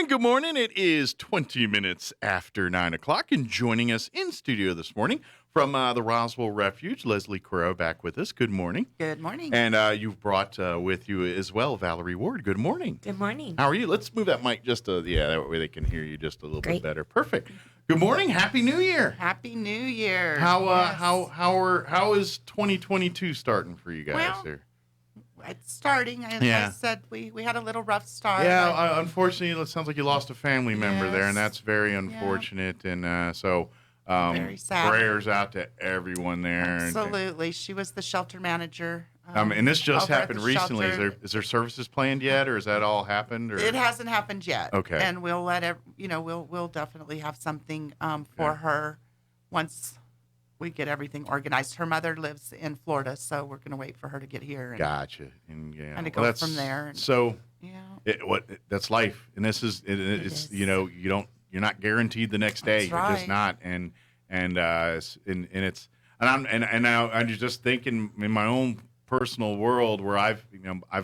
Good morning. It is 20 minutes after 9 o'clock, and joining us in studio this morning from the Roswell Refuge, Leslie Carrera back with us. Good morning. Good morning. And you've brought with you as well Valerie Ward. Good morning. Good morning. How are you? Let's move that mic just that way they can hear you just a little Great. bit better. Perfect. Good morning. Happy New Year. Happy New Year. How is 2022 starting for you guys Well, there? It's starting. As I said, we had a little rough start. Yeah, unfortunately, it sounds like you lost a family member there, and Yes. that's very unfortunate. And so, Very sad. prayers out to everyone there. Absolutely. She was the shelter manager. And this just over at happened the recently. shelter. Is there services planned yet, or has that all happened? Or? It hasn't happened yet. Okay. And we'll we'll definitely have something for her once we get everything organized. Her mother lives in Florida, so we're going to wait for her to get here. And Gotcha. And kind of go from there. So, yeah. that's life, and this is it's is. you're not guaranteed the next day. That's You're just right. not, and I'm just thinking in my own personal world where I've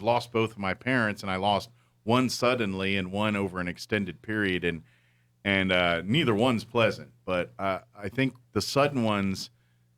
lost both of my parents, and I lost one suddenly and one over an extended period, and neither one's pleasant. But I think the sudden ones,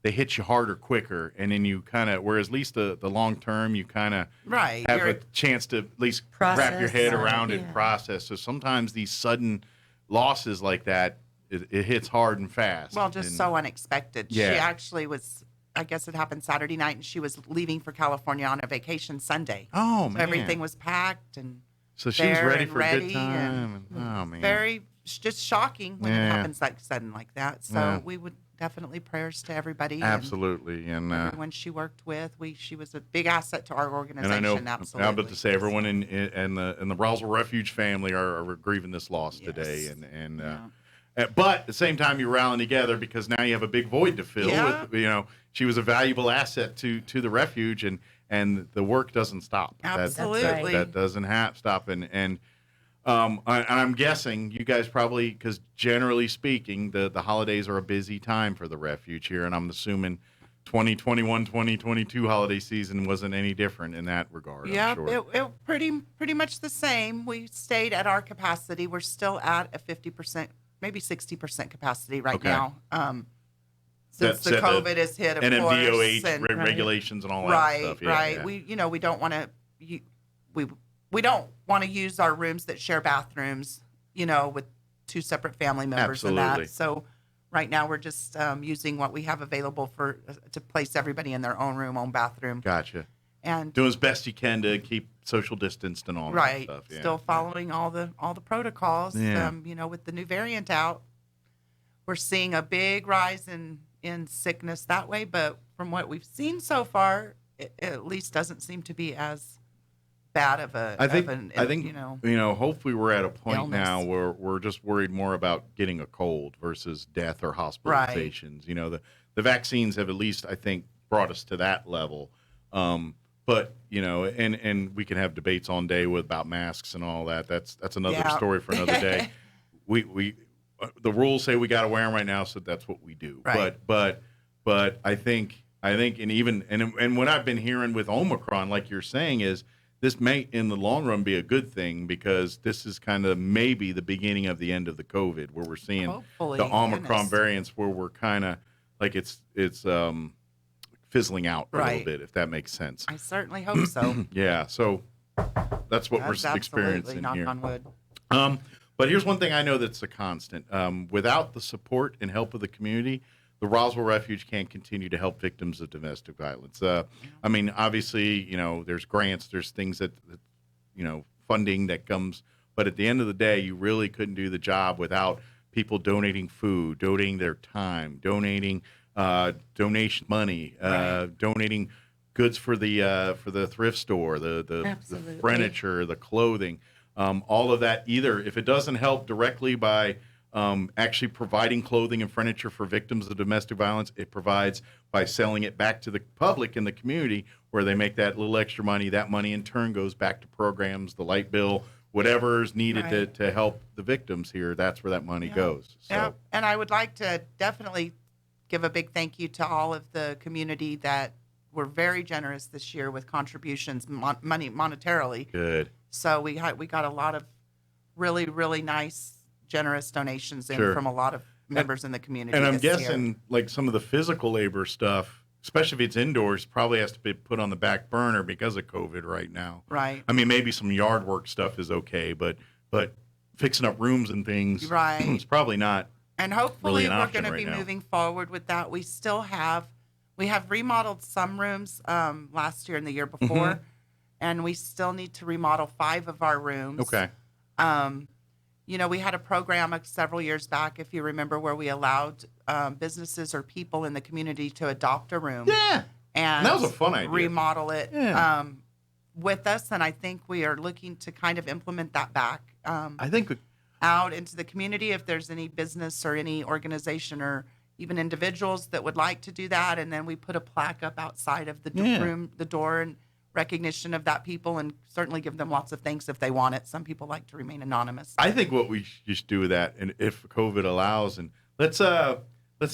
they hit you harder, quicker, and then you kind of, whereas at least the long term, you kind of Right. have You're- a chance to at least wrap your Process, head around it, yeah. process. So sometimes these sudden losses like that, it hits hard and fast. Well, just And- so unexpected. Yeah. She actually was, I guess it happened Saturday night, and she was leaving for California on a vacation Sunday. Oh, So man. everything was packed and So she was there ready and for a good ready, time. Oh, man. just shocking when Yeah. it happens like sudden like that. So Yeah. we would definitely prayers to everybody. Absolutely. And Everyone she worked with, she was a big asset to our organization. I know, Absolutely. I'm about to say, everyone in the Roswell Refuge family are grieving this loss Yes. today, and Yeah. but at the same time, you're rallying together because now you have a big void to fill. Yeah. With she was a valuable asset to the refuge, and the work doesn't stop. Absolutely. that doesn't stop, and I'm guessing you guys probably, because generally speaking, the holidays are a busy time for the refuge here, and I'm assuming 2021, 2022 holiday season wasn't any different in that regard. Yeah, I'm sure. it pretty much the same. We stayed at our capacity. We're still at a 50%, maybe 60% capacity right Okay. now. Since the That's COVID has hit, of NMDOH course, and regulations and all that right, stuff. Yeah, right. yeah. We don't want to we don't want to use our rooms that share bathrooms, with two separate family members and Absolutely. that. So right now we're just using what we have available to place everybody in their own room, own bathroom, Gotcha. and Doing as best you can to keep social distanced and all right, that stuff. Yeah. still following all the protocols. Yeah. With the new variant out, we're seeing a big rise in sickness that way. But from what we've seen so far, it at least doesn't seem to be as bad of a. I think hopefully we're at a point illness. now where we're just worried more about getting a cold versus death or hospitalizations. The vaccines have at least, I think, brought us to that level. But and we can have debates all day about masks and all that. That's another Yeah. story for another day. we the rules say we got to wear them right now, so that's what we do. Right. But I think and what I've been hearing with Omicron, like you're saying, is this may in the long run be a good thing, because this is kind of maybe the beginning of the end of the COVID, where we're seeing Hopefully, the Omicron goodness. variants, where we're kind of like it's fizzling out a little Right. bit, if that makes sense. I certainly hope so. Yeah, so that's what That's we're experiencing absolutely, knock here. on wood. But here's one thing I know that's a constant. Without the support and help of the community, the Roswell Refuge can't continue to help victims of domestic violence. I mean, obviously, there's grants, there's things that funding that comes, but at the end of the day, you really couldn't do the job without people donating food, donating their time, donating donation money, Right. donating goods for the thrift store, the Absolutely. furniture, the clothing, all of that. Either if it doesn't help directly by actually providing clothing and furniture for victims of domestic violence, it provides by selling it back to the public and the community, where they make that little extra money. That money in turn goes back to programs, the light bill, whatever is needed Right. to help the victims here. That's where that money goes. So. Yeah, and I would like to definitely give a big thank you to all of the community that were very generous this year with contributions, money monetarily. Good. So we got a lot of really, really nice, generous donations in Sure. from a lot of members in the community. And I'm this year. guessing like some of the physical labor stuff, especially if it's indoors, probably has to be put on the back burner because of COVID right now. Right. I mean, maybe some yard work stuff is okay, but fixing up rooms and things, Right. it's probably not. And hopefully really an we're option going to right be now. moving forward with that. We have remodeled some rooms last year and the year before, Mm-hmm. and we still need to remodel 5 of our rooms. Okay. We had a program several years back, if you remember, where we allowed businesses or people in the community to adopt a room. Yeah. And that was a fun idea. remodel it Yeah. with us, and I think we are looking to kind of implement that back I think out into the community if there's any business or any organization or even individuals that would like to do that, and then we put a plaque up outside of the room, the door, in recognition of that people, and certainly give them lots of thanks if they want it. Some people like to remain anonymous. I think what we should do with that, and if COVID allows, and let's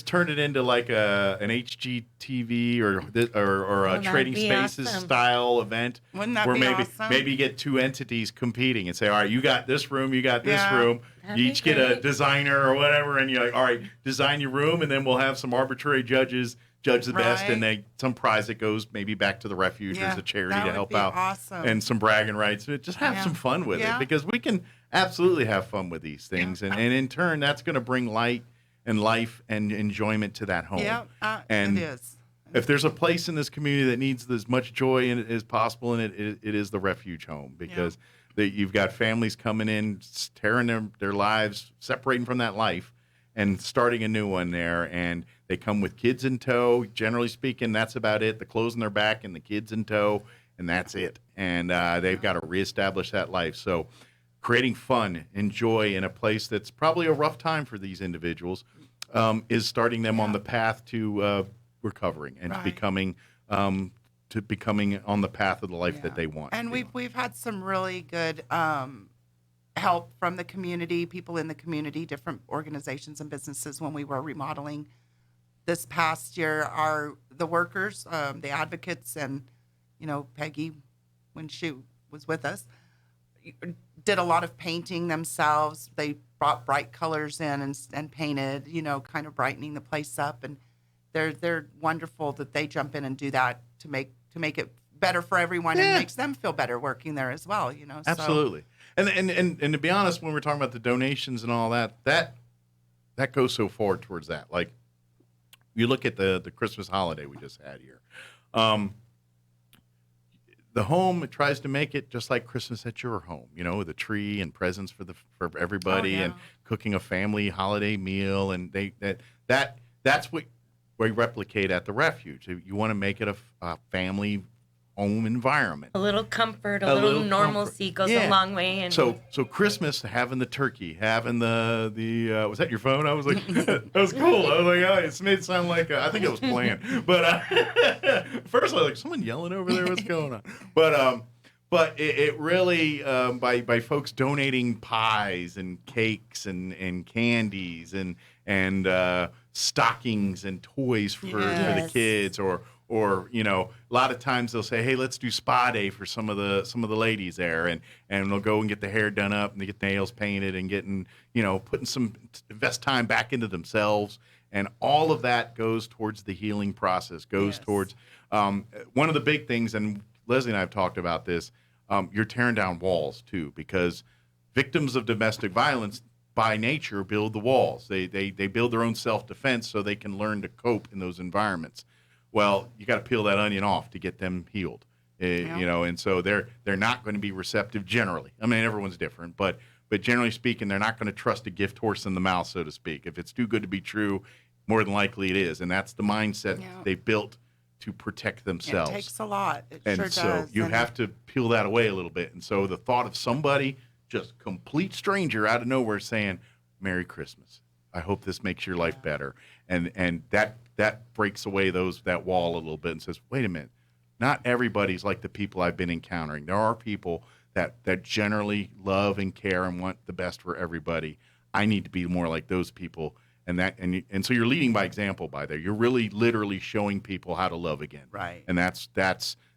turn it into like an HGTV or a that'd Trading be Spaces awesome. style event. Wouldn't that where be maybe awesome? maybe get 2 entities competing and say, all right, you got this room, you got this Yeah. room. That'd You be each get a great. designer or whatever, and you're like, all right, design your room, and then we'll have some arbitrary judges judge the best, and some prize that goes maybe back to the Refuge or as a charity that to would help be out, awesome. and some bragging rights. Just have Yeah. some fun with Yeah. it, because we can absolutely have fun with these things, and in turn, that's going to bring light and life and enjoyment to that home. Yeah, and it is. if there's a place in this community that needs as much joy in it as possible, and it is the Refuge home, because you've got families coming in, tearing their lives, separating from that life, and starting a new one there. And they come with kids in tow. Generally speaking, that's about it. The clothes on their back and the kids in tow, and that's it. And they've got to reestablish that life. So creating fun and joy in a place that's probably a rough time for these individuals is starting them on the path to recovering and Right. becoming on the path of the life that they want. And we've had some really good help from the community, people in the community, different organizations and businesses when we were remodeling this past year. The workers, the advocates, and Peggy, when she was with us, did a lot of painting themselves. They brought bright colors in and painted, kind of brightening the place up. And they're wonderful that they jump in and do that to make it better for everyone, and makes them feel better working there as well. So. Absolutely. And to be honest, when we're talking about the donations and all that goes so far towards that. Like, you look at the Christmas holiday we just had here. The home, it tries to make it just like Christmas at your home, the tree and presents for everybody, and cooking a family holiday meal, and that's what we replicate at the Refuge. You want to make it a family home environment. A little comfort, a little normalcy goes a long way. And So Christmas, having the turkey, having the was that your phone? I was like, that was cool. I was like, oh, it made it sound like I think it was planned. But first I was like, someone yelling over there. What's going on? But it really by folks donating pies and cakes and candies and stockings and toys for the kids, or a lot of times they'll say, hey, let's do spa day for some of the ladies there, and they'll go and get the hair done up and they get nails painted and getting putting some invest time back into themselves, and all of that goes towards the healing process, goes towards one of the big things, and Leslie and I have talked about this. You're tearing down walls too, because victims of domestic violence by nature build the walls. They build their own self-defense so they can learn to cope in those environments. Well, you got to peel that onion off to get them healed, and so they're not going to be receptive generally. I mean, everyone's different, but generally speaking, they're not going to trust a gift horse in the mouth, so to speak. If it's too good to be true, more than likely it is, and that's the mindset they built to protect themselves. It takes a lot. It and sure so does. you have to peel that away a little bit. And so the thought of somebody, just complete stranger out of nowhere, saying, Merry Christmas, I hope this makes your life better. And that breaks away that wall a little bit and says, wait a minute, not everybody's like the people I've been encountering. There are people that generally love and care and want the best for everybody. I need to be more like those people. And so you're leading by example by there. You're really literally showing people how to love again. Right. And that's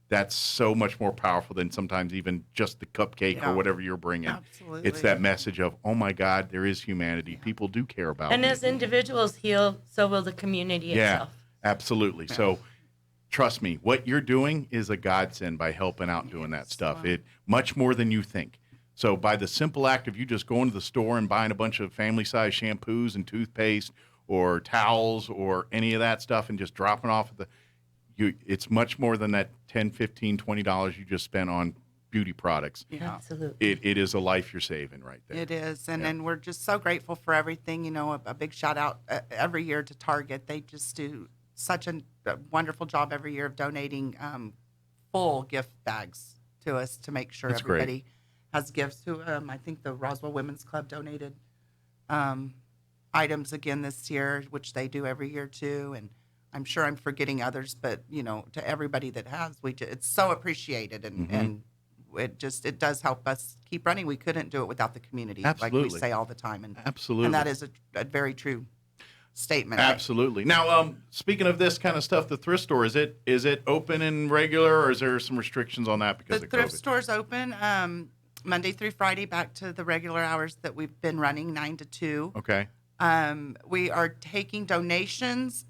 that's so much more powerful than sometimes even just the cupcake Yeah. or whatever you're bringing. Absolutely. It's that message of, oh my God, there is humanity. People do care about And me. as individuals heal, so will the community itself. Absolutely. So trust me, what you're doing is a godsend by helping out doing that stuff. Wow. It much more than you think. So by the simple act of you just going to the store and buying a bunch of family-size shampoos and toothpaste or towels or any of that stuff and just dropping off at it's much more than that $10, $15, $20 you just spent on beauty products. Yeah. Absolutely. It is a life you're saving right there. It is, and we're just so grateful for everything. You know, a big shout out every year to Target. They just do such a wonderful job every year of donating full gift bags to us to make sure That's great. everybody has gifts to them. I think the Roswell Women's Club donated items again this year, which they do every year too, and I'm sure I'm forgetting others, but you know, to everybody that has, it's so appreciated, and it does help us keep running. We couldn't do it without the community, Absolutely. like we say all the time, and Absolutely. and that is a very true statement. Absolutely. Now, speaking of this kind of stuff, the thrift store, is it open and regular, or is there some restrictions on that because The of thrift COVID? store's open Monday through Friday, back to the regular hours that we've been running, 9 to 2. Okay. We are taking donations,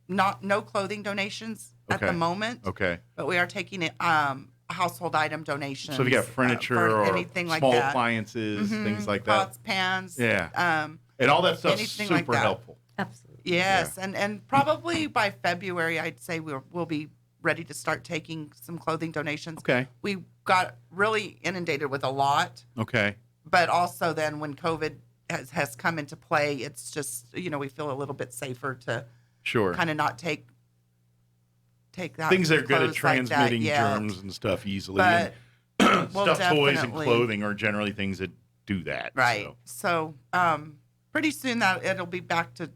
no clothing donations at the Okay. moment. Okay. But we are taking household item donations. So if you got furniture for or anything like small that. appliances, things like Pots, that. pans. Yeah. And all that stuff's anything super like that. helpful. Absolutely. Yes, and probably by February, I'd say we'll be ready to start taking some clothing donations. Okay. We got really inundated with a lot, Okay. but also then when COVID has come into play, it's just, you know, we feel a little bit safer to Sure. kind of not take that Things that are good at clothes like that transmitting yet. germs and stuff easily. But and we'll stuffed toys and definitely- clothing are generally things that do that. Right. So. So pretty soon that it'll be back to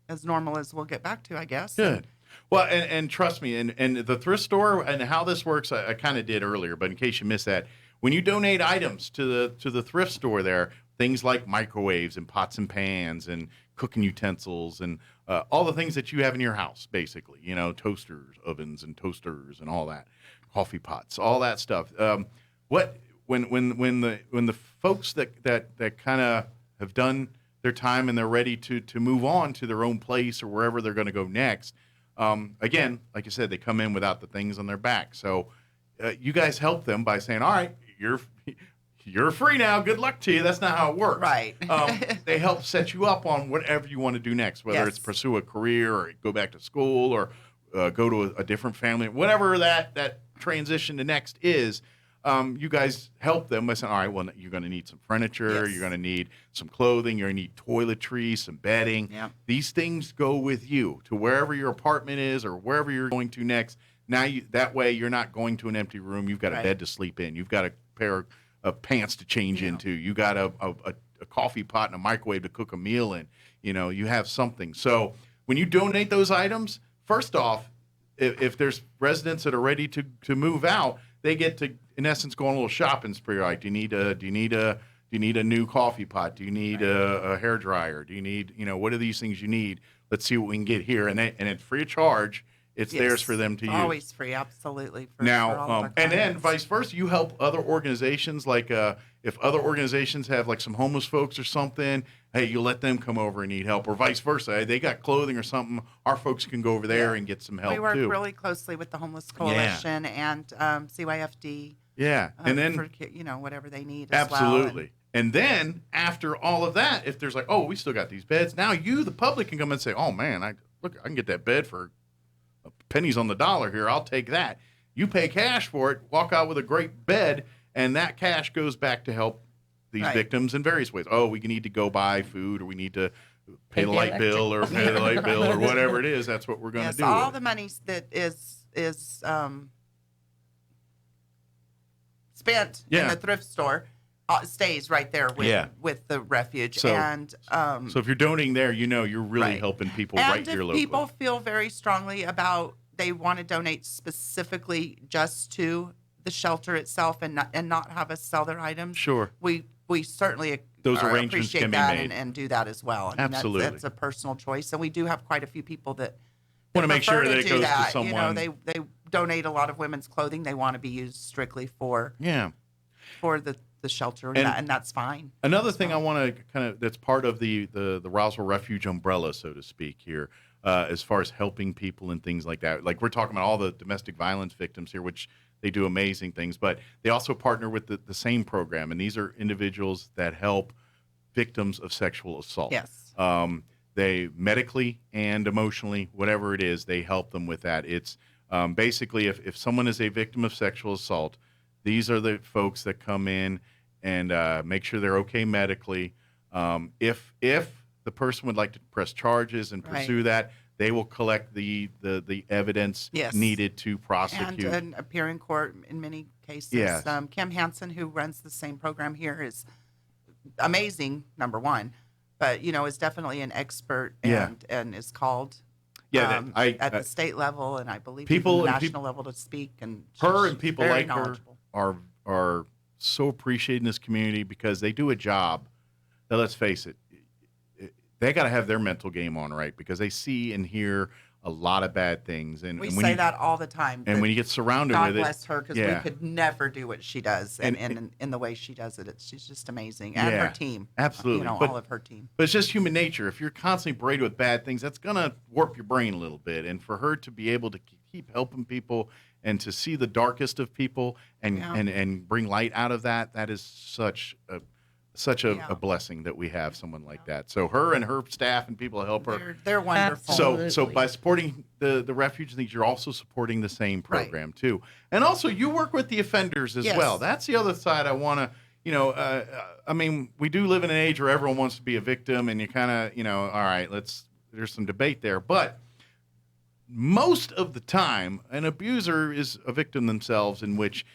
as normal as we'll get back to, I guess. Good. Well, and trust me, and the thrift store and how this works, I kind of did earlier, but in case you missed that, when you donate items to the thrift store there, things like microwaves and pots and pans and cooking utensils and all the things that you have in your house, basically, you know, toasters, ovens, and toasters and all that, coffee pots, all that stuff. When the folks that kind of have done their time and they're ready to move on to their own place or wherever they're going to go next. Again, like I said, they come in without the things on their back. So you guys help them by saying, all right, you're free now. Good luck to you. That's not how it works. Right. They help set you up on whatever you want to do next, whether it's Yes. pursue a career or go back to school or go to a different family, whatever that transition to next is. You guys help them by saying, all right, well, you're going to need some furniture, Yes. you're going to need some clothing, you're going to need toiletries, some bedding. Yep. These things go with you to wherever your apartment is or wherever you're going to next. Now, that way, you're not going to an empty room. You've got a Right. bed to sleep in. You've got a pair of pants to change into. You got a coffee pot and a microwave to cook a meal in. You know, you have something. So when you donate those items, first off, if there's residents that are ready to move out, they get to, in essence, go on a little shopping spree. Like, do you need a new coffee pot? Do you need a hair dryer? Do you need, what are these things you need? Let's see what we can get here. And it's free of charge. It's Yes. theirs for them to use. Always free, absolutely. For all of Now, our and then clients. vice versa, you help other organizations. Like if other organizations have like some homeless folks or something, hey, you let them come over and need help, or vice versa. Hey, they got clothing or something. Our folks can go over there Yeah. and get some help we work too. really closely with the Homeless Coalition and CYFD. Yeah, and then for, whatever they need as well. absolutely. And then after all of that, if there's like, oh, we still got these beds, now you, the public, can come and say, oh man, I can get that bed for pennies on the dollar here. I'll take that. You pay cash for it, walk out with a great bed, and that cash goes back to help these Right. victims in various ways. Oh, we need to go buy food, or we need to pay the the light bill, or pay the light bill, or whatever it is. That's what we're going to Yes, do. all with the it. money that is spent in Yeah. the thrift store stays right there with Yeah. with the refuge. So- and So if you're donating there, you're really Right. helping people and right if here locally. people feel very strongly about they want to donate specifically just to the shelter itself and not have us sell their items, Sure. we certainly Those are- arrangements appreciate can be that made. and do that as well. I mean, Absolutely. that's a personal choice, and we do have quite a few people that Want to make prefer sure that it do goes that. to someone. They donate a lot of women's clothing. They want to be used strictly for the shelter, and that's fine. Another thing I want to kind of, that's part of the Roswell Refuge umbrella, so to speak, here, as far as helping people and things like that. Like, we're talking about all the domestic violence victims here, which they do amazing things, but they also partner with the same program, and these are individuals that help victims of sexual assault. Yes. They medically and emotionally, whatever it is, they help them with that. It's basically, if someone is a victim of sexual assault, these are the folks that come in and make sure they're okay medically. If the person would like to press charges and pursue that, they will collect the evidence needed to prosecute. And appear in court in many cases. Yes. Kim Hansen, who runs the same program here, is amazing, number one, but, is definitely an expert and is called at the state level, and I believe people at the national level to speak. And her and people very like her are so appreciated in this community because they do a job that, let's face it, they got to have their mental game on right, because they see and hear a lot of bad things. And we say that all the time. And when you get surrounded with it, God bless her, because we could never do what she does, and in the way she does it, she's just amazing, and her team, absolutely, all of her team. But it's just human nature. If you're constantly berated with bad things, that's gonna warp your brain a little bit. And for her to be able to keep helping people and to see the darkest of people and bring light out of that is such a blessing that we have someone like that. So her and her staff and people help her. They're wonderful. So by supporting the refuge things, you're also supporting the same program too. And also you work with the offenders as well. That's the other side I want to, I mean, we do live in an age where everyone wants to be a victim, and you kind of, all right, there's some debate there. But most of the time, an abuser is a victim themselves, in which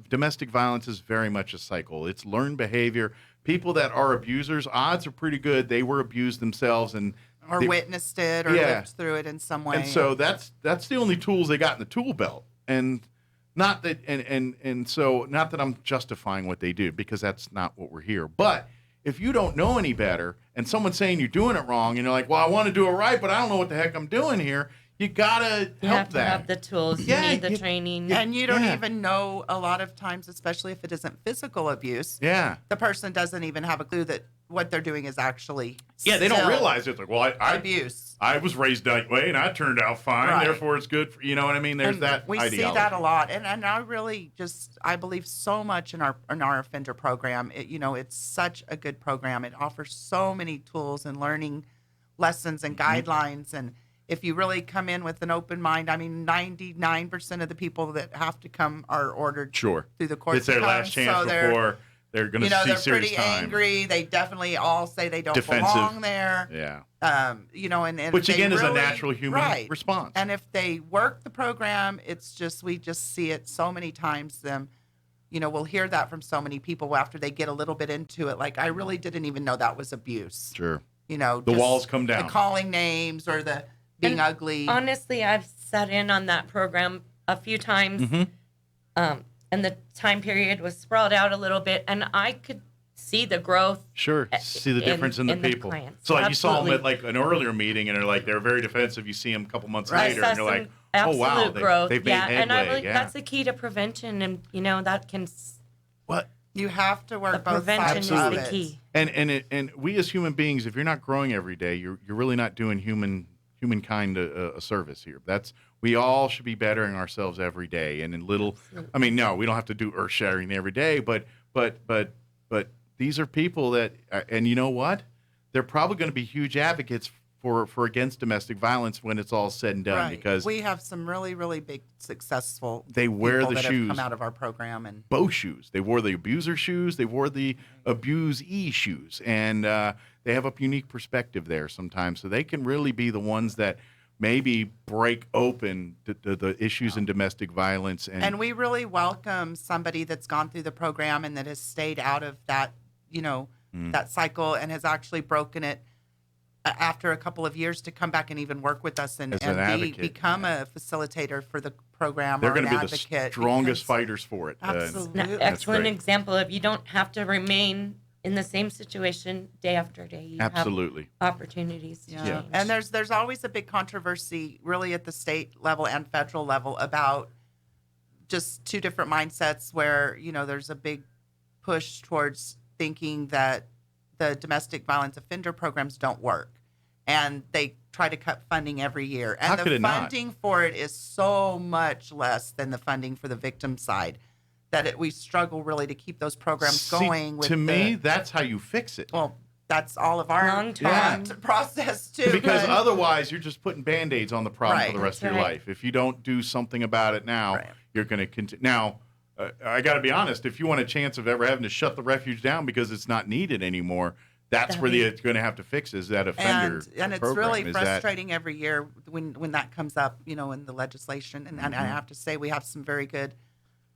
domestic violence is very much a cycle. It's learned behavior. People that are abusers, odds are pretty good they were abused themselves or witnessed it or lived through it in some way. And so that's the only tools they got in the tool belt. And not that so not that I'm justifying what they do, because that's not what we're here. But if you don't know any better and someone's saying you're doing it wrong and you're like, well, I want to do it right, but I don't know what the heck I'm doing here, you gotta help that. Have the tools. You need the training. And you don't even know, a lot of times, especially if it isn't physical abuse. Yeah. The person doesn't even have a clue that what they're doing is actually they don't realize it. Like, well, I abuse. I was raised that way and I turned out fine. Therefore, it's good for, you know what I mean? There's that we ideology. see that a lot, and I really I believe so much in our offender program. It's such a good program. It offers so many tools and learning lessons and guidelines. And if you really come in with an open mind, I mean, 99% of the people that have to come are ordered through the courts. It's their last chance before they're going to see serious time. They're pretty angry. They definitely all say they don't belong there. Yeah. And which again is a natural human response. And if they work the program, we just see it so many times. We'll hear that from so many people after they get a little bit into it. Like, I really didn't even know that was abuse. Sure. The walls come down. The calling names or the being ugly. Honestly, I've sat in on that program a few times, and the time period was sprawled out a little bit, and I could see the growth. Sure, see the difference in the people. So like, you saw them at like an earlier meeting, and they're very defensive. You see them a couple months later, and you're like, oh wow, growth. They've made headway. And I really, that's the key to prevention, and that can. What? You have to work both prevention sides is the key. And we as human beings, if you're not growing every day, you're really not doing humankind a service here. We all should be bettering ourselves every day, and in little. I mean, no, we don't have to do earth shattering every day, but these are people that, and you know what? They're probably going to be huge advocates for against domestic violence when it's all said and done, because we have some really, really big successful. They wear the that shoes. Have come out of our program, and both shoes. They wore the abuser shoes. They wore the abusee shoes, and they have a unique perspective there sometimes. So they can really be the ones that maybe break open the issues in domestic violence. And we really welcome somebody that's gone through the program and that has stayed out of that, that cycle, and has actually broken it after a couple of years to come back and even work with us and become a facilitator for the program. They're going to be the strongest fighters for it. Absolutely. Excellent example of, you don't have to remain in the same situation day after day. You Absolutely. have opportunities to change. And there's always a big controversy really at the state level and federal level about just two different mindsets where, there's a big push towards thinking that the domestic violence offender programs don't work. And they try to cut funding every year. And How the could it not? funding for it is so much less than the funding for the victim side that we struggle really to keep those programs going. To me, that's how you fix it. Well, that's all of our Long-term. process too. Because but- otherwise, you're just putting Band-Aids on the problem Right. for the rest of That's your right. life. If you don't do something about it now, Right. you're going to continue. Now, I got to be honest. If you want a chance of ever having to shut the refuge down because it's not needed anymore, that's That'd where be- it's going to have to fix is that offender and it's program. really Is that- frustrating every year when that comes up, in the legislation. And I have to say, we have some very good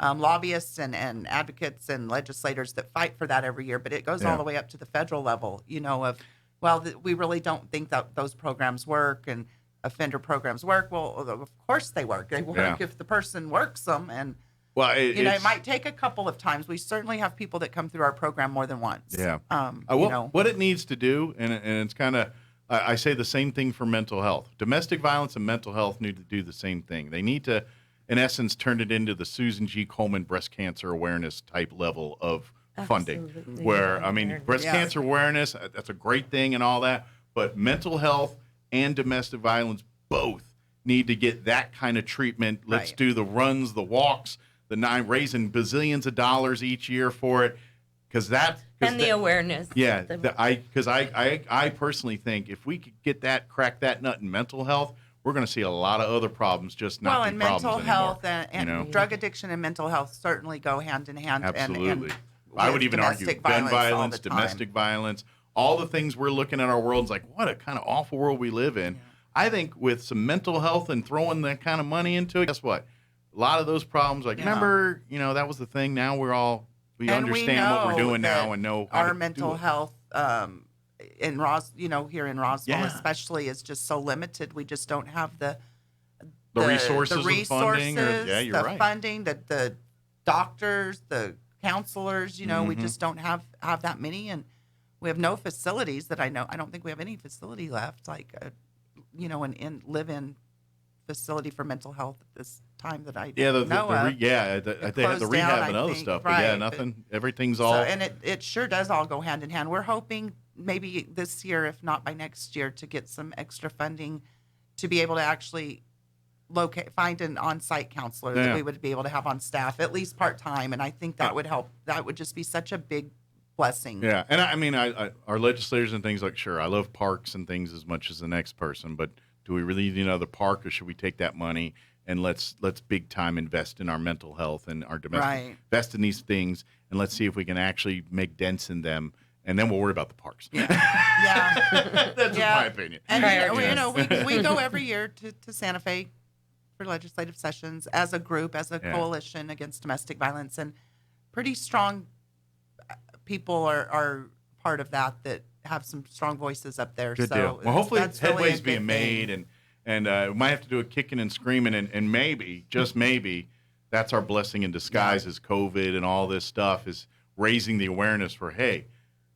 lobbyists and advocates and legislators that fight for that every year. But it goes Yeah. all the way up to the federal level, we really don't think that those programs work and offender programs work. Well, of course they work. They work Yeah. if the person works them. And, Well, it might take a couple of times. We certainly have people that come through our program more than once. Yeah. You know. What it needs to do, and it's kind of, I say the same thing for mental health. Domestic violence and mental health need to do the same thing. They need to, in essence, turn it into the Susan G. Komen breast cancer awareness type level of funding. Absolutely. Where, I mean, breast Yeah. cancer awareness, that's a great thing and all that, but mental health and domestic violence both need to get that kind of treatment. Let's Right. do the runs, the walks, raising bazillions of dollars each year for it. Because And the awareness. yeah, The- I personally think if we could crack that nut in mental health, we're going to see a lot of other problems just not Well, be and problems mental anymore. health and you know? drug addiction and mental health certainly go hand in hand. Absolutely. And I would with even argue domestic gun all violence, the time. domestic violence, all the things we're looking at our world is like, what a kind of awful world we live in. I think with some mental health and throwing that kind of money into it, guess what? A lot of those problems, like, Yeah. remember, that was the thing. Now we And understand what we're know doing that now and know how our to mental do it. health here in Roswell Yeah. especially is just so limited. We just don't have the resources and funding, you're the right. funding, the doctors, the counselors. We Mm-hmm. just don't have that many, and we have no facilities that I know. I don't think we have any facility left, like an live-in facility for mental health at this time that I Yeah, know of. they had the closed rehab down, and I other think. stuff, but yeah, Right, nothing. Everything's So, all. and it sure does all go hand in hand. We're hoping maybe this year, if not by next year, to get some extra funding to be able to actually find an on-site counselor Yeah. that we would be able to have on staff, at least part-time. And I think that would help. That would just be such a big blessing. Yeah, and I mean, our legislators and things like, sure, I love parks and things as much as the next person, but do we really need another park, or should we take that money and let's big time invest in our mental health and our domestic, Right. invest in these things, and let's see if we can actually make dents in them, and then we'll worry about the parks. Yeah. That's just Yeah. my opinion. And Priorities. we go every year to Santa Fe for legislative sessions as a group, as a Yeah. coalition against domestic violence, and pretty strong people are part of that have some strong voices up there. Good so deal. Well, hopefully that's really a headway's good being made, thing. and we might have to do a kicking and screaming, and maybe, just maybe, that's our blessing in disguise is COVID and all this stuff is raising the awareness for, hey,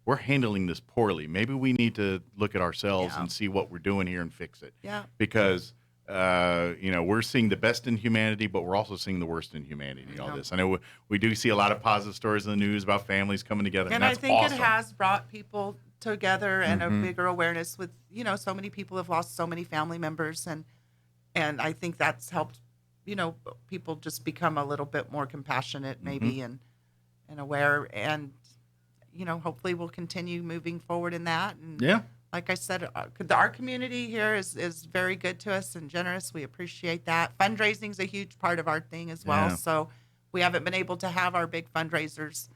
we're handling this poorly. Maybe we need to look at ourselves Yeah. and see what we're doing here and fix it. Yeah. Because, we're seeing the best in humanity, but we're also seeing the worst in humanity, all Yeah. this. I know we do see a lot of positive stories in the news about families coming together, and And I that's think awesome. it has brought people together and Mhm. a bigger awareness with, so many people have lost so many family members, and I think that's helped, people just become a little bit more compassionate maybe and aware, and hopefully we'll continue moving forward in that. And Yeah. like I said, our community here is very good to us and generous. We appreciate that. Fundraising is a huge part of our thing as well. Yeah. So we haven't been able to have our big fundraisers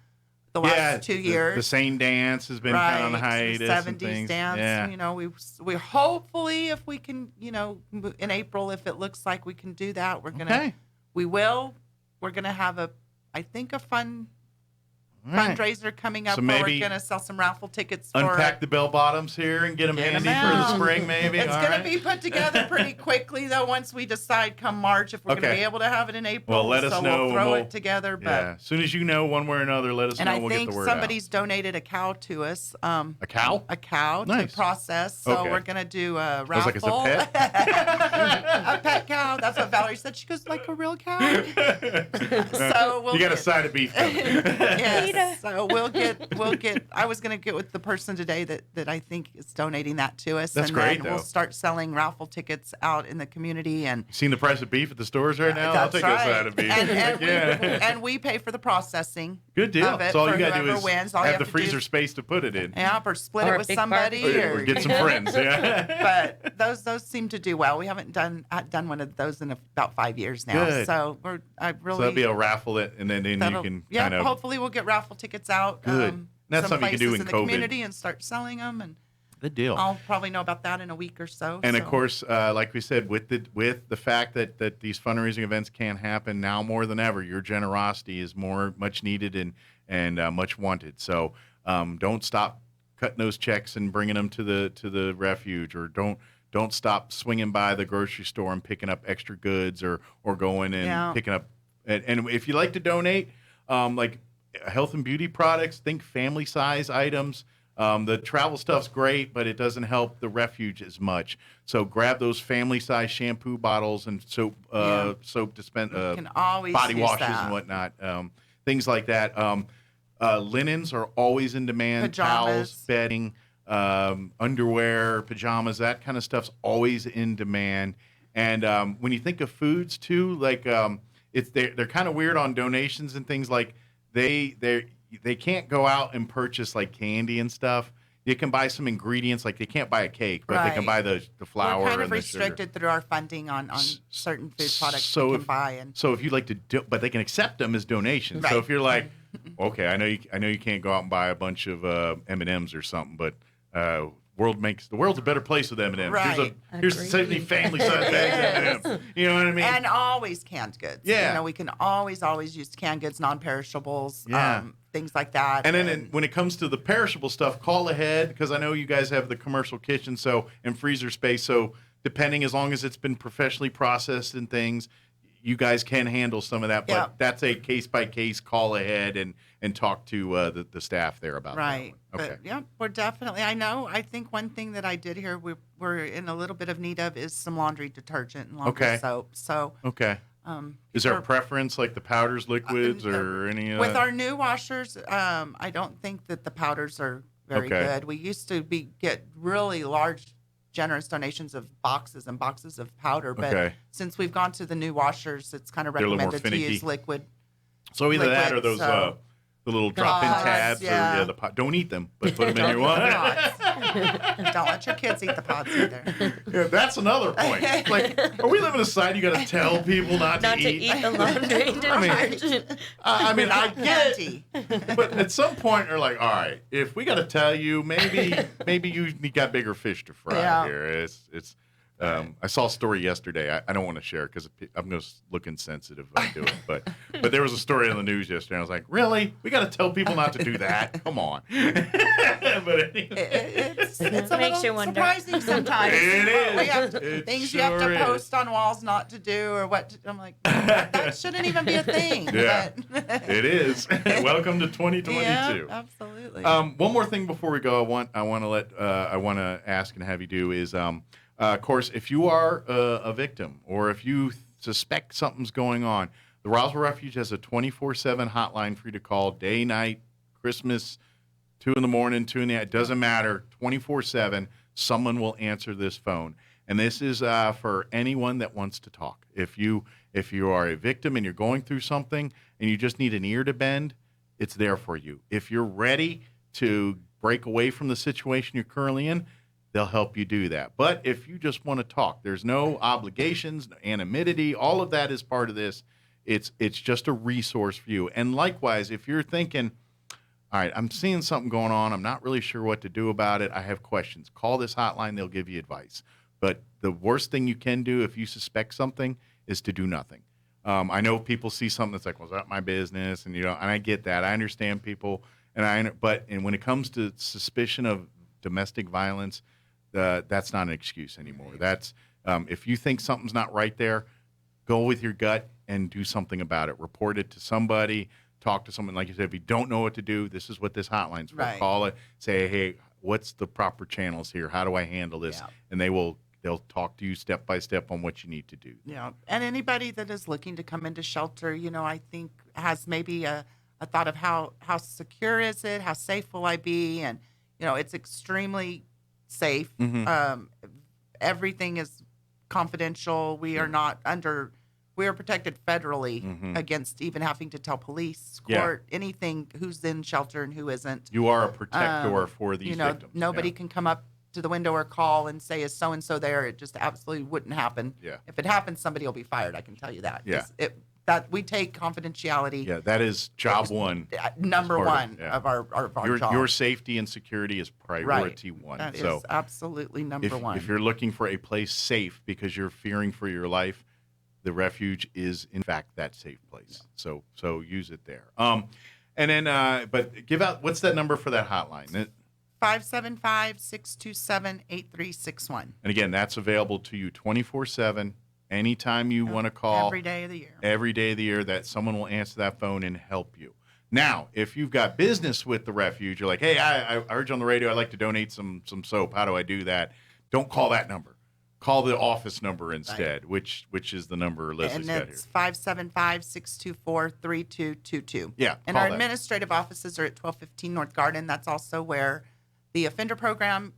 the last 2 years. The same dance has been kind of on hiatus. the and 70s things. dance. Yeah. We hopefully, if we can, in April, if it looks like we can do that, we're gonna Okay. we will. We're gonna have I think a fun right. fundraiser coming up So where maybe we're going to sell some raffle tickets for Unpack the bell bottoms here and get them Get 'em handy for the out. spring, maybe. It's All going right. to be put together pretty quickly, though, once we decide come March if we're going to Okay. be able to have it in April. Well, let us so know we'll throw and it together. But Yeah. As soon as you know one way or another, let us and know. I We'll get think the word somebody's donated a cow to us. A cow? A cow Nice. to process. So Okay. we're going to do a I was raffle. like, it's a pet? A pet cow. That's what Valerie said. She goes, like a real cow? So we'll you got a get- side of beef. Yes. So we'll get. I was going to get with the person today that I think is donating that to us. That's and great, then though. we'll start selling raffle tickets out in the community. And Seen the price of beef at the stores right now? I'll that's take right. a side of beef. And yeah. we pay for the processing. Good deal. Of it So all for you got to do whoever is wins. All you have the to do freezer is- space to put it in. Yeah, or split Or it a with big somebody, barbecue. Or get some friends. Yeah. But those seem to do well. We haven't done one of those in about 5 years now. Good. So I really So that'll be a raffle, and then you that'll- can yeah. kind of. Hopefully we'll get raffle tickets out. Good. That's some something you can do places in the COVID. community and start selling them, and Good deal. I'll probably know about that in a week or so. And so. of course, like we said, with the fact that these fundraising events can't happen now more than ever, your generosity is much needed and much wanted. So don't stop cutting those checks and bringing them to the refuge, or don't stop swinging by the grocery store and picking up extra goods, or going and picking up. And if you like to donate, like health and beauty products, think family size items. The travel stuff's great, but it doesn't help the refuge as much. So grab those family-size shampoo bottles and soap dispense, can always body use washes that. and whatnot, things like that. Linens are always in demand. Pajamas. Towels, bedding, underwear, pajamas, that kind of stuff's always in demand. And when you think of foods too, like they're kind of weird on donations and things. Like they can't go out and purchase like candy and stuff. You can buy some ingredients, like they can't buy a cake, but they can buy the flour We're kind of and the sugar. restricted through our funding on certain food products So we if- can buy. And So if you'd like to do, but they can accept them as donations. So Right. if you're like, okay, I know you can't go out and buy a bunch of M&Ms or something, but the world's a better place with M&Ms. Right. Here's Agreed. 70 family size bags of M&Ms. You know what I mean? And always canned goods. Yeah. We can always use canned goods, non-perishables, Yeah. things like that. And then when it comes to the perishable stuff, call ahead, because I know you guys have the commercial kitchen and freezer space. So depending, as long as it's been professionally processed and things, you guys can handle some of that. But Yeah. that's a case by case call ahead and talk to the staff there about right. that one. Okay. But yeah, we're definitely, I think one thing that I did hear we're in a little bit of need of is some laundry detergent and laundry Okay. soap. So Okay. Is there a for- preference, like the powders, liquids, or any of with that? our new washers, I don't think that the powders are very Okay. good. We used to get really large, generous donations of boxes and boxes of powder, but Okay. since we've gone to the new washers, it's kind of They're a little more recommended to use finicky. liquid. So either that or liquid, those so- the little drop-in Pods, tabs, yeah. or the pot. Don't eat them, but put them in your The wine. pods. Don't let your kids eat the pods either. Yeah, that's another point. Like, are we living in a society you got to tell people not Not to to eat? eat the laundry detergent. I mean, I get it, Auntie. but at some point, you're like, all right, if we got to tell you, maybe you got bigger fish to fry Yeah. here. It's. I saw a story yesterday. I don't want to share because I'm just looking sensitive if I do it. But there was a story on the news yesterday. And I was like, really? We got to tell people not to do that? Come on. But anyway. It's a Makes little you wonder. surprising sometimes. It is. We have to, It things you have sure to is. post on walls not to do or what. I'm like, that shouldn't even be a thing. Yeah, but- it is. Welcome to 2022. Yeah, absolutely. One more thing before we go, I want to ask and have you do is, of course, if you are a victim or if you suspect something's going on, the Roswell Refuge has a 24/7 hotline for you to call, day, night, Christmas, 2 in the morning, 2 in the night. It doesn't matter. 24/7, someone will answer this phone. And this is for anyone that wants to talk. If you are a victim and you're going through something and you just need an ear to bend, it's there for you. If you're ready to break away from the situation you're currently in, they'll help you do that. But if you just want to talk, there's no obligations, no anonymity. All of that is part of this. It's just a resource for you. And likewise, if you're thinking, all right, I'm seeing something going on, I'm not really sure what to do about it, I have questions, call this hotline, they'll give you advice. But the worst thing you can do if you suspect something is to do nothing. I know people see something that's like, well, is that my business? And, and I get that. I understand people. But when it comes to suspicion of domestic violence, that's not an excuse anymore. That's, if you think something's not right there, go with your gut and do something about it. Report it to somebody, talk to someone. Like you said, if you don't know what to do, this is what this hotline's for. Right. Call it, say, hey, what's the proper channels here? How do I handle this? Yeah. And they'll talk to you step by step on what you need to do. Yeah. And anybody that is looking to come into shelter, I think has maybe a thought of how secure is it? How safe will I be? And, it's extremely safe. Mm-hmm. Everything is confidential. We are protected federally against even having to tell police, court, anything, who's in shelter and who isn't. You are a protector for these victims. Nobody can come up to the window or call and say, is so-and-so there? It just absolutely wouldn't happen. Yeah. If it happens, somebody will be fired. I can tell you that. Yeah. That we take confidentiality. Yeah, that is job one. Number one of our job. Your safety and security is priority one. That so is absolutely number one. If you're looking for a place safe because you're fearing for your life, the Refuge is in fact that safe place. So use it there. And then but give out, what's that number for that hotline? 575-627-8361. And again, that's available to you 24/7. Anytime you want to call. Every day of the year. Every day of the year, that someone will answer that phone and help you. Now, if you've got business with the Refuge, you're like, hey, I heard you on the radio. I'd like to donate some soap. How do I do that? Don't call that number. Call the office number instead, which is the number Leslie's got here. And it's 575-624-3222. Yeah, And call our that. administrative offices are at 1215 North Garden. That's also where the offender program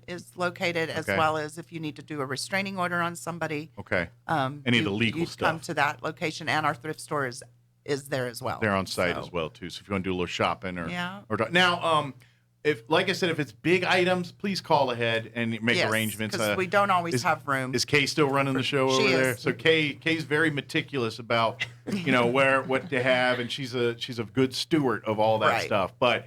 is located, as Okay. well as if you need to do a restraining order on somebody. Okay. Any of the legal you stuff. come to that location, and our thrift store is there as well. They're on site So, as well too. So if you want to do a little shopping Yeah. now, if like I said, if it's big items, please call ahead and make Yes, arrangements. because we don't always is- have room. Is Kay still running the show She over there? is. So Kay's very meticulous about what to have, and she's a good steward of all that Right. stuff. But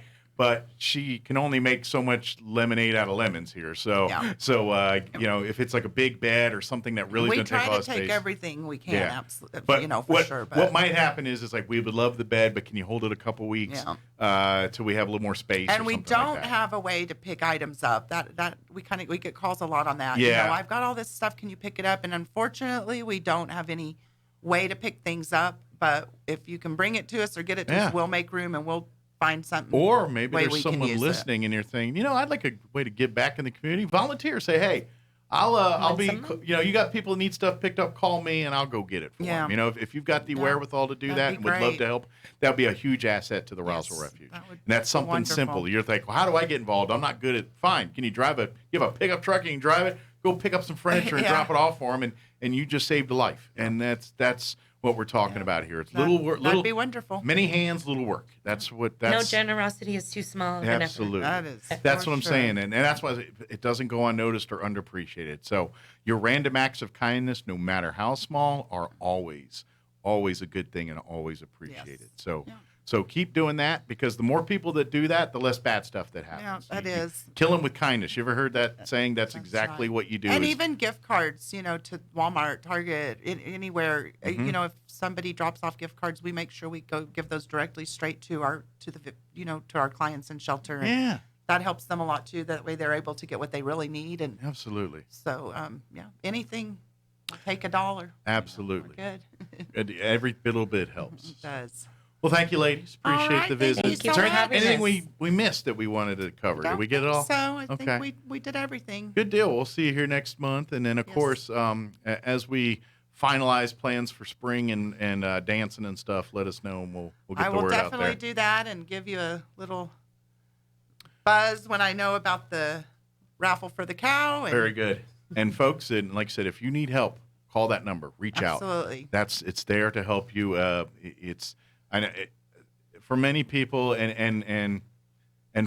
she can only make so much lemonade out of lemons here. So Yeah. if it's like a big bed or something that really is we going to take try a lot to of take space. everything we can, Yeah. absolutely, But for sure. But what might happen is like we would love the bed, but can you hold it a couple weeks till we have a little more space? and or we something like don't that? have a way to pick items up. That we get calls a lot on that. Yeah. I've got all this stuff. Can you pick it up? And unfortunately, we don't have any way to pick things up. But if you can bring it to us or get it to us, we'll make room and we'll find something. Or maybe way there's we can someone use it. listening and you're thinking, I'd like a way to give back in the community. Volunteer. Say, hey, I'll be, some- you got people that need stuff picked up, call me and I'll go get it for them. If you've got the wherewithal to do that'd that be and would love great. to help, that'd be a huge asset to the Roswell Refuge. that would And that's be something wonderful. simple. You're like, well, how do I get involved? I'm not good at, fine. Can you you have a pickup truck, you can drive it, go pick up some furniture and Yeah. drop it off for them. And you just saved a life. And that's what we're talking about here. It's little work, That'd be wonderful. many hands, little work. That's No that's generosity is too small of an effort. absolutely. That is. That's for what I'm sure. saying, and that's why it doesn't go unnoticed or underappreciated. So your random acts of kindness, no matter how small, are always a good thing and always appreciated. So Yeah. so keep doing that, because the more people that do that, the less bad stuff that happens. that You is. kill them with kindness. You ever heard that saying? That's exactly right. what you do. And is- even gift cards, to Walmart, Target, anywhere. Mm-hmm. If somebody drops off gift cards, we make sure we go give those directly straight to our clients in shelter. And yeah, that helps them a lot too. That way, they're able to get what they really need. And absolutely, so, anything, take $1. absolutely. We're good. Every little bit helps. It does. Well, thank you, ladies. All Appreciate right, the thank visit. you Is so there much. anything we missed that we wanted to cover? Did we get it all? So I Okay. think we did everything. Good deal. We'll see you here next month, and then of Yes. course, as we finalize plans for spring and dancing and stuff, let us know, and we'll get I the will word out definitely there. do that and give you a little buzz when I know about the raffle for the cow. And Very good. And folks, and like I said, if you need help, call that number. Reach out. Absolutely. It's there to help you. I know for many people, and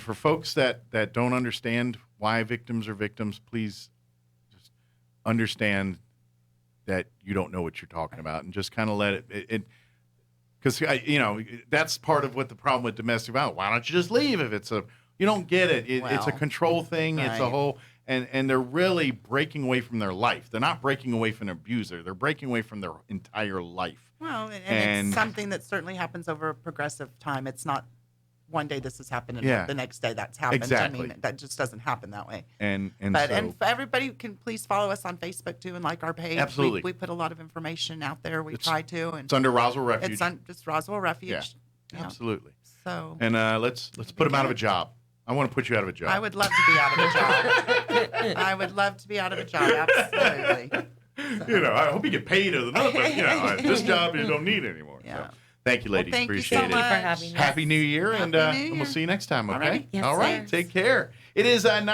for folks that don't understand why victims are victims, please just understand that you don't know what you're talking about, and just kind of let it because that's part of what the problem with domestic violence. Why don't you just leave if it's you don't get it? It's a Well, control thing. It's a right. whole. And they're really breaking away from their life. They're not breaking away from an abuser. They're breaking away from their entire life. Well, and And- it's something that certainly happens over a progressive time. It's not one day this has happened and Yeah. the next day that's happened. Exactly. I mean, that just doesn't happen that way. And But so, and everybody can please follow us on Facebook too and like our page. Absolutely. We put a lot of information out there. We It's- try to, and it's under Roswell Refuge. it's on just Roswell Refuge. Yeah. Yeah. Absolutely. So And let's put him out of a job. I want to put you out of a job. I would love to be out of a job. I would love to be out of a job. Absolutely. You know, I hope you get paid enough, but you know, this job you don't need anymore. Yeah. So, thank you, ladies. Thank you Appreciate so it. much. Thank you for having us. Happy New Year, Happy and New and we'll Year. see you next time. Okay. Alrighty. Yes, All right. sir. Take care. It is 9.